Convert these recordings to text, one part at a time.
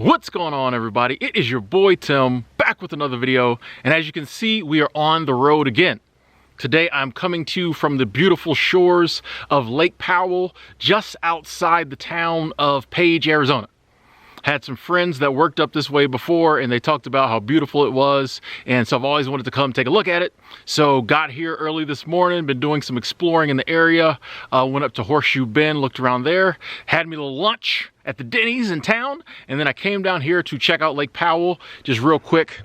What's going on, everybody? It is your boy Tim back with another video, and as you can see, we are on the road again. Today I'm coming to you from the beautiful shores of Lake Powell, just outside the town of Page, Arizona. Had some friends that worked up this way before, and they talked about how beautiful it was, and so I've always wanted to come take a look at it. So got here early this morning, been doing some exploring in the area, went up to Horseshoe Bend, looked around there, had me a little lunch at the Denny's in town, and then I came down here to check out Lake Powell. Just real quick,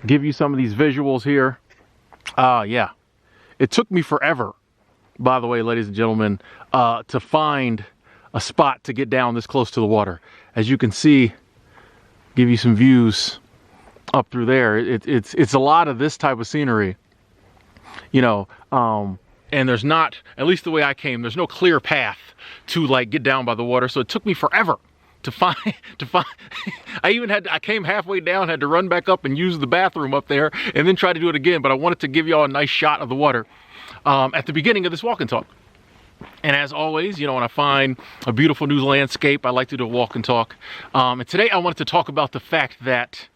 give you some of these visuals here. Yeah, it took me forever, by the way, ladies and gentlemen, to find a spot to get down this close to the water. As you can see, give you some views up through there. It's a lot of this type of scenery, you know, and there's not, at least the way I came, there's no clear path to like get down by the water. So it took me forever to find, I came halfway down, had to run back up and use the bathroom up there and then try to do it again. But I wanted to give y'all a nice shot of the water at the beginning of this walk and talk. And as always, you know, when I find a beautiful new landscape, I like to do a walk and talk. And today I wanted to talk about the fact that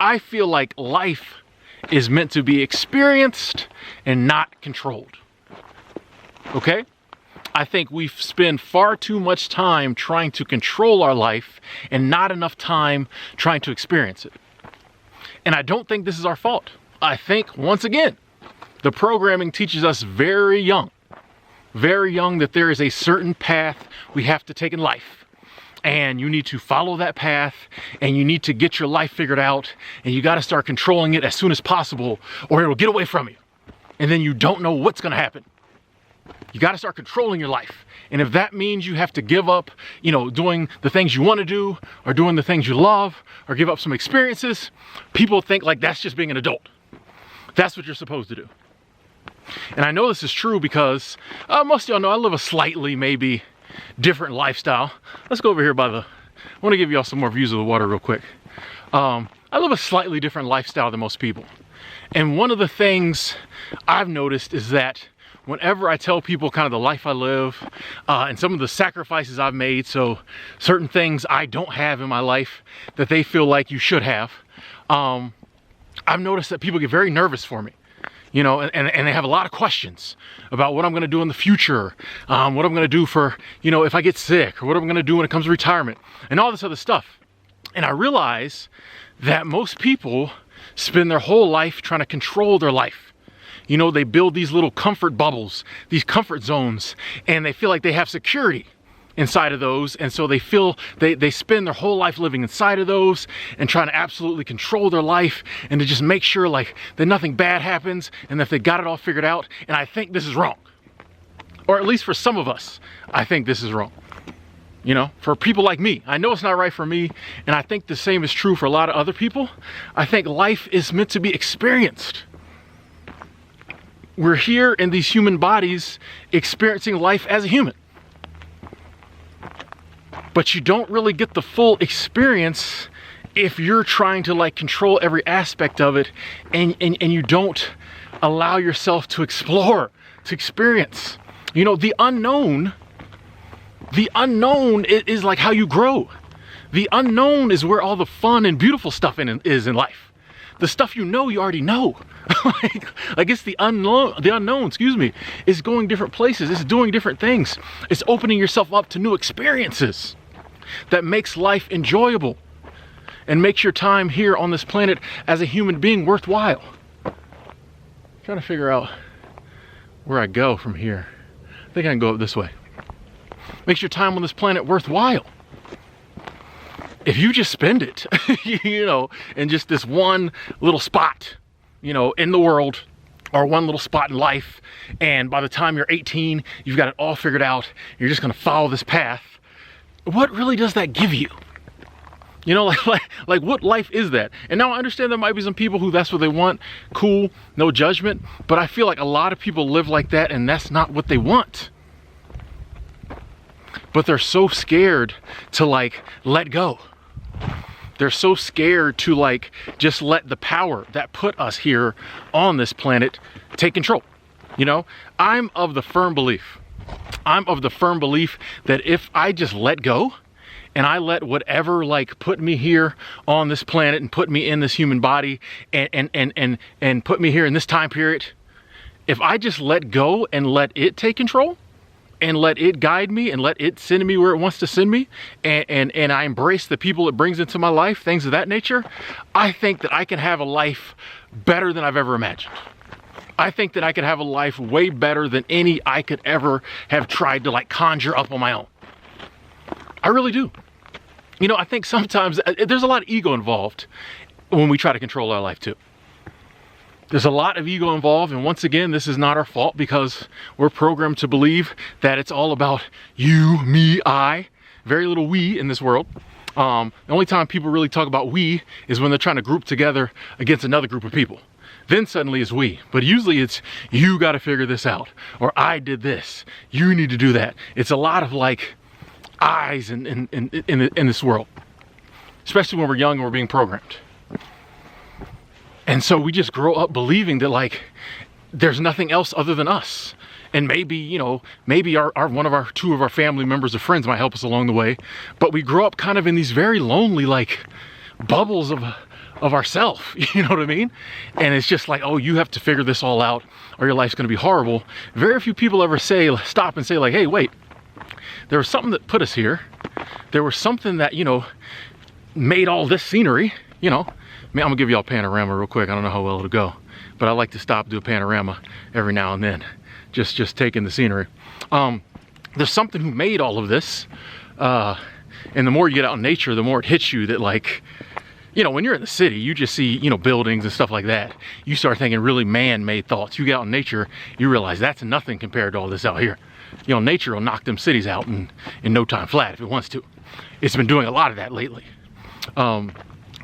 I feel like life is meant to be experienced and not controlled. Okay? I think we spend far too much time trying to control our life and not enough time trying to experience it. And I don't think this is our fault. I think, once again, the programming teaches us very young that there is a certain path we have to take in life, and you need to follow that path, and you need to get your life figured out, and you got to start controlling it as soon as possible or it'll get away from you, and then you don't know what's going to happen. You got to start controlling your life, and if that means you have to give up, you know, doing the things you want to do or doing the things you love or give up some experiences, people think like that's just being an adult. That's what you're supposed to do. And I know this is true because most of y'all know I live a slightly maybe different lifestyle. Let's go over here by the, I want to give y'all some more views of the water real quick. I live a slightly different lifestyle than most people. And one of the things I've noticed is that whenever I tell people kind of the life I live and some of the sacrifices I've made, so certain things I don't have in my life that they feel like you should have, I've noticed that people get very nervous for me. You know, and they have a lot of questions about what I'm going to do in the future, what I'm going to do for, you know, if I get sick, or what I'm going to do when it comes to retirement, and all this other stuff. And I realize that most people spend their whole life trying to control their life. You know, they build these little comfort bubbles, these comfort zones, and they feel like they have security inside of those, and so they feel they spend their whole life living inside of those and trying to absolutely control their life and to just make sure like that nothing bad happens and that they got it all figured out. And I think this is wrong, or at least for some of us, I think this is wrong. You know, for people like me, I know it's not right for me, and I think the same is true for a lot of other people. I think life is meant to be experienced. We're here in these human bodies experiencing life as a human. But you don't really get the full experience if you're trying to like control every aspect of it and you don't allow yourself to explore, to experience. You know, the unknown is like how you grow. The unknown is where all the fun and beautiful stuff is in life. The stuff you know, you already know. like it's the unknown, excuse me, is going different places. It's doing different things. It's opening yourself up to new experiences that makes life enjoyable and makes your time here on this planet as a human being worthwhile. I'm trying to figure out where I go from here. I think I can go up this way. Makes your time on this planet worthwhile. If you just spend it, you know, in just this one little spot, you know, in the world, or one little spot in life, and by the time you're 18, you've got it all figured out, you're just gonna follow this path, what really does that give you? You know, like what life is that? And now I understand there might be some people who that's what they want, cool, no judgment, but I feel like a lot of people live like that and that's not what they want. But they're so scared to like let go. They're so scared to like just let the power that put us here on this planet take control. You know, I'm of the firm belief that if I just let go and I let whatever like put me here on this planet and put me in this human body and put me here in this time period, if I just let go and let it take control and let it guide me and let it send me where it wants to send me, and I embrace the people it brings into my life, things of that nature, I think that I can have a life better than I've ever imagined. I think that I could have a life way better than any I could ever have tried to like conjure up on my own. I really do. You know, I think sometimes there's a lot of ego involved when we try to control our life too. There's a lot of ego involved, and once again, this is not our fault because we're programmed to believe that it's all about you, me, I. Very little we in this world. The only time people really talk about we is when they're trying to group together against another group of people. Then suddenly it's we, but usually it's you got to figure this out, or I did this, you need to do that. It's a lot of like I's in this world, especially when we're young and we're being programmed. And so we just grow up believing that like there's nothing else other than us. And maybe, you know, maybe two of our family members or friends might help us along the way, but we grow up kind of in these very lonely like bubbles of ourself, you know what I mean? And it's just like, oh, you have to figure this all out or your life's gonna be horrible. Very few people ever stop and say like, hey, wait, there was something that put us here. There was something that, you know, made all this scenery, you know. I'm gonna give y'all a panorama real quick. I don't know how well it'll go, but I like to stop, do a panorama every now and then. Just taking the scenery. There's something who made all of this. And the more you get out in nature, the more it hits you that like, you know, when you're in the city, you just see, you know, buildings and stuff like that. You start thinking really man-made thoughts. You get out in nature, you realize that's nothing compared to all this out here. You know, nature will knock them cities out in no time flat if it wants to. It's been doing a lot of that lately.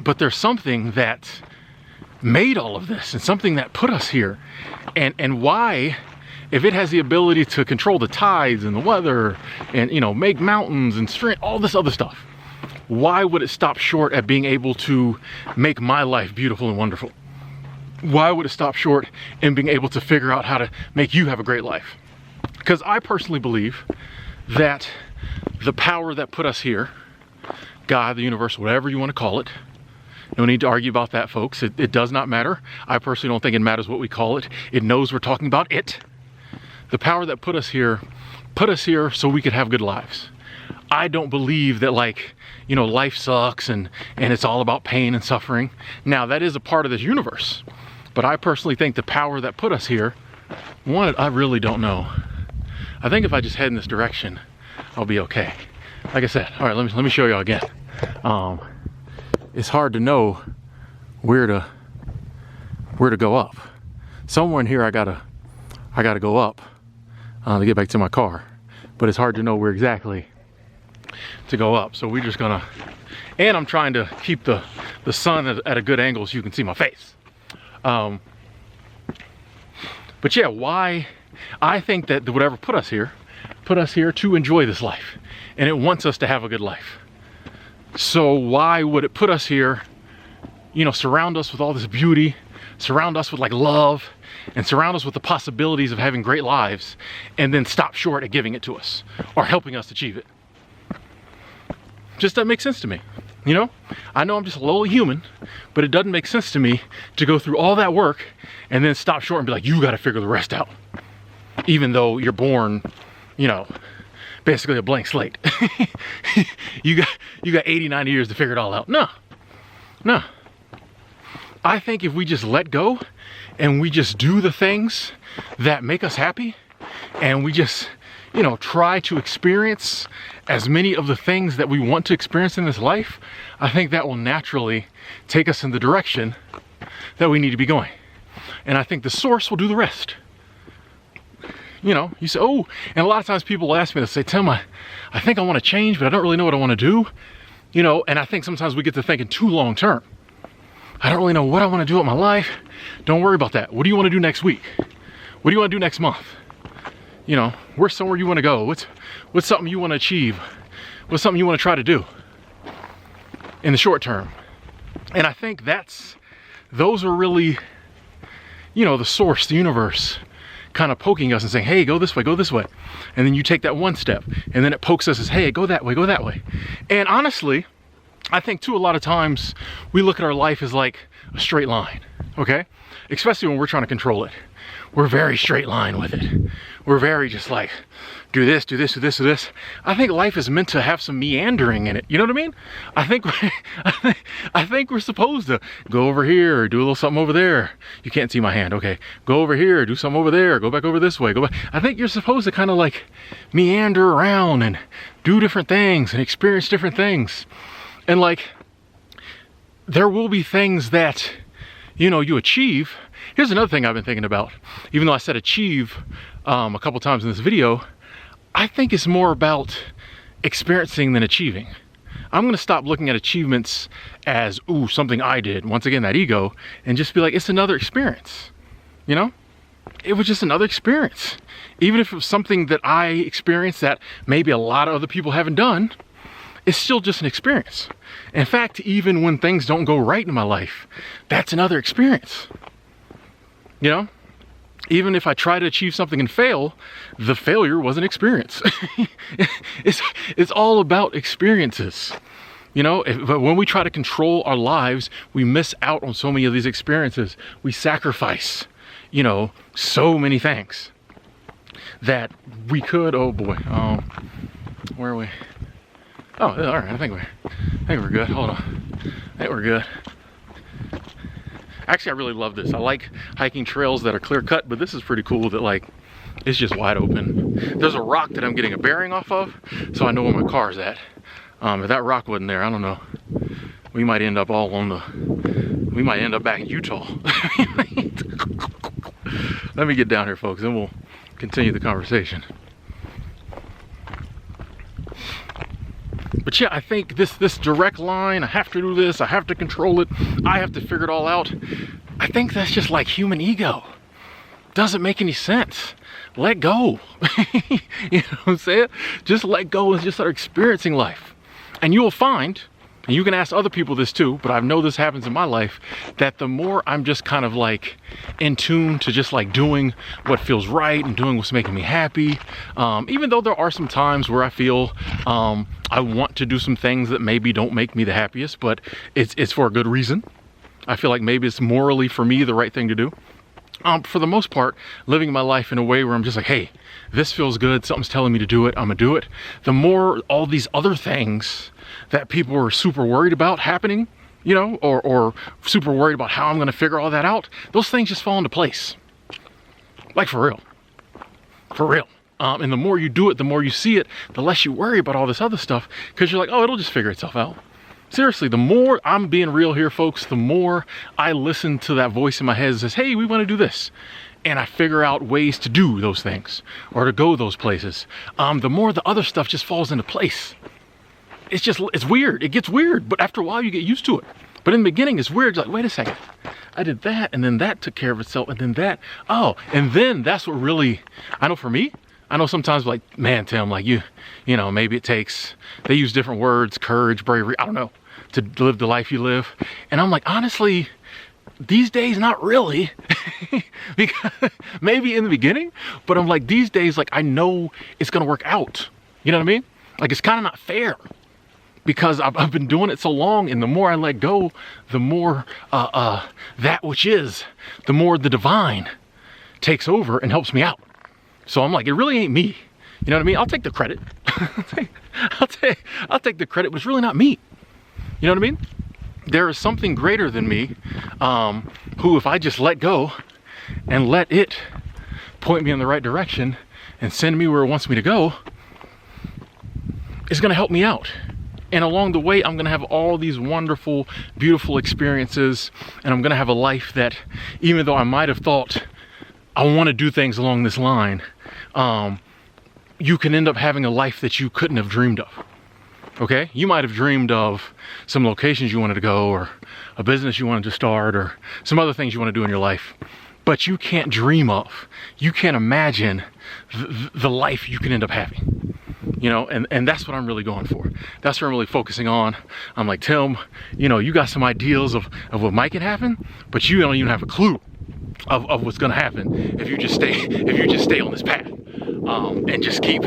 But there's something that made all of this and something that put us here. And why, if it has the ability to control the tides and the weather and, you know, make mountains and stream, all this other stuff, why would it stop short at being able to make my life beautiful and wonderful? Why would it stop short in being able to figure out how to make you have a great life? Because I personally believe that the power that put us here, God, the universe, whatever you want to call it, no need to argue about that, folks. It does not matter. I personally don't think it matters what we call it. It knows we're talking about it. The power that put us here so we could have good lives. I don't believe that like, you know, life sucks and it's all about pain and suffering. Now that is a part of this universe, but I personally think the power that put us here, one, I really don't know. I think if I just head in this direction, I'll be okay. Like I said, all right, let me show y'all again. It's hard to know where to go up. Somewhere in here I gotta go up to get back to my car, but it's hard to know where exactly to go up. So we're just gonna, and I'm trying to keep the sun at a good angle so you can see my face. But yeah, why? I think that whatever put us here to enjoy this life, and it wants us to have a good life. So why would it put us here, you know, surround us with all this beauty, surround us with like love, and surround us with the possibilities of having great lives, and then stop short at giving it to us or helping us achieve it? Just doesn't make sense to me, you know? I know I'm just a lowly human, but it doesn't make sense to me to go through all that work and then stop short and be like, you got to figure the rest out. Even though you're born, you know, basically a blank slate. you got 80, 90 years to figure it all out. No. I think if we just let go and we just do the things that make us happy, and we just, you know, try to experience as many of the things that we want to experience in this life, I think that will naturally take us in the direction that we need to be going. And I think the source will do the rest. You know, you say, oh, and a lot of times people will ask me, they say, Tim, I think I want to change, but I don't really know what I want to do. You know, and I think sometimes we get to thinking too long term. I don't really know what I want to do with my life. Don't worry about that. What do you want to do next week? What do you want to do next month? You know, where's somewhere you want to go? What's something you want to achieve? What's something you want to try to do in the short term? And I think those are really, you know, the source, the universe, kind of poking us and saying, hey, go this way, go this way. And then you take that one step, and then it pokes us as, hey, go that way, go that way. And honestly, I think too, a lot of times we look at our life as like a straight line, okay? Especially when we're trying to control it. We're very straight line with it. We're very just like, do this, do this, do this, do this. I think life is meant to have some meandering in it. You know what I mean? I think we're supposed to go over here, do a little something over there. You can't see my hand, okay. Go over here, do something over there, go back over this way, go back. I think you're supposed to kind of like meander around and do different things and experience different things. And like, there will be things that, you know, you achieve. Here's another thing I've been thinking about. Even though I said achieve a couple times in this video, I think it's more about experiencing than achieving. I'm gonna stop looking at achievements as, ooh, something I did. Once again, that ego, and just be like, it's another experience, you know? It was just another experience. Even if it was something that I experienced that maybe a lot of other people haven't done, it's still just an experience. In fact, even when things don't go right in my life, that's another experience. You know, even if I try to achieve something and fail, the failure was an experience. It's all about experiences. You know, but when we try to control our lives, we miss out on so many of these experiences. We sacrifice, you know, so many things that we could, oh boy, where are we? Oh, all right, I think we're good. Hold on, I think we're good. Actually, I really love this. I like hiking trails that are clear cut, but this is pretty cool that like, it's just wide open. There's a rock that I'm getting a bearing off of, so I know where my car's at. If that rock wasn't there, I don't know. We might end up we might end up back in Utah. Let me get down here, folks, and we'll continue the conversation. But yeah, I think this direct line, I have to do this, I have to control it, I have to figure it all out. I think that's just like human ego. Doesn't make any sense. Let go. You know what I'm saying? Just let go and just start experiencing life. And you will find, and you can ask other people this too, but I know this happens in my life, that the more I'm just kind of like in tune to just like doing what feels right and doing what's making me happy, even though there are some times where I feel I want to do some things that maybe don't make me the happiest, but it's for a good reason. I feel like maybe it's morally for me the right thing to do. For the most part, living my life in a way where I'm just like, hey, this feels good, something's telling me to do it, I'm gonna do it. The more all these other things that people are super worried about happening, you know, or super worried about how I'm gonna figure all that out, those things just fall into place. Like for real. For real. And the more you do it, the more you see it, the less you worry about all this other stuff, because you're like, oh, it'll just figure itself out. Seriously, the more I'm being real here, folks, the more I listen to that voice in my head that says, hey, we want to do this. And I figure out ways to do those things or to go those places. The more the other stuff just falls into place. It's weird. It gets weird, but after a while you get used to it. But in the beginning, it's weird. You're like, wait a second. I did that, and then that took care of itself, and then that. Oh, and then that's what really, I know for me, I know sometimes like, man, Tim, like you know, maybe it takes, they use different words, courage, bravery, I don't know, to live the life you live. And I'm like, honestly, these days, not really. Because maybe in the beginning, but I'm like, these days, like, I know it's gonna work out. You know what I mean? Like, it's kind of not fair because I've been doing it so long, and the more I let go, the more that which is, the more the divine takes over and helps me out. So I'm like, it really ain't me. You know what I mean? I'll take the credit. I'll take the credit, but it's really not me. You know what I mean? There is something greater than me, who, if I just let go and let it point me in the right direction and send me where it wants me to go, is gonna help me out. And along the way, I'm gonna have all these wonderful, beautiful experiences, and I'm gonna have a life that, even though I might have thought, I wanna do things along this line, you can end up having a life that you couldn't have dreamed of. Okay, you might have dreamed of some locations you wanted to go, or a business you wanted to start, or some other things you want to do in your life, but you can't dream of, you can't imagine the life you can end up having. You know, and that's what I'm really going for. That's what I'm really focusing on. I'm like, Tim, you know, you got some ideas of what might can happen, but you don't even have a clue of what's gonna happen if you just stay on this path, and just keep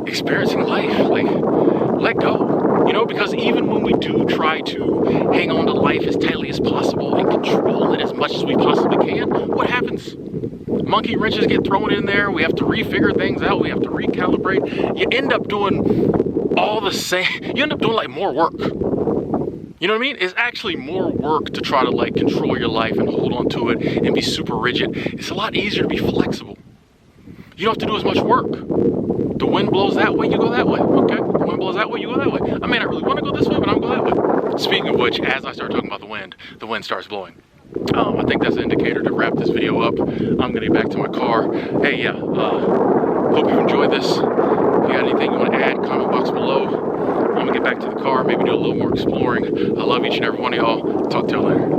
experiencing life. Like, let go, you know, because even when we do try to hang on to life as tightly as possible and control it as much as we possibly can, what happens? Monkey wrenches get thrown in there. We have to refigure things out. We have to recalibrate. You end up doing all the same. You end up doing like more work. You know what I mean? It's actually more work to try to like control your life and hold on to it and be super rigid. It's a lot easier to be flexible. You don't have to do as much work. The wind blows that way, you go that way. Okay, the wind blows that way, you go that way. I may not really want to go this way, but I'm going to go that way. Speaking of which, as I start talking about the wind starts blowing. I think that's an indicator to wrap this video up. I'm going to get back to my car. Hey, yeah, hope you enjoyed this. If you got anything you want to add, comment box below. I'm going to get back to the car, maybe do a little more exploring. I love each and every one of y'all. Talk to y'all later.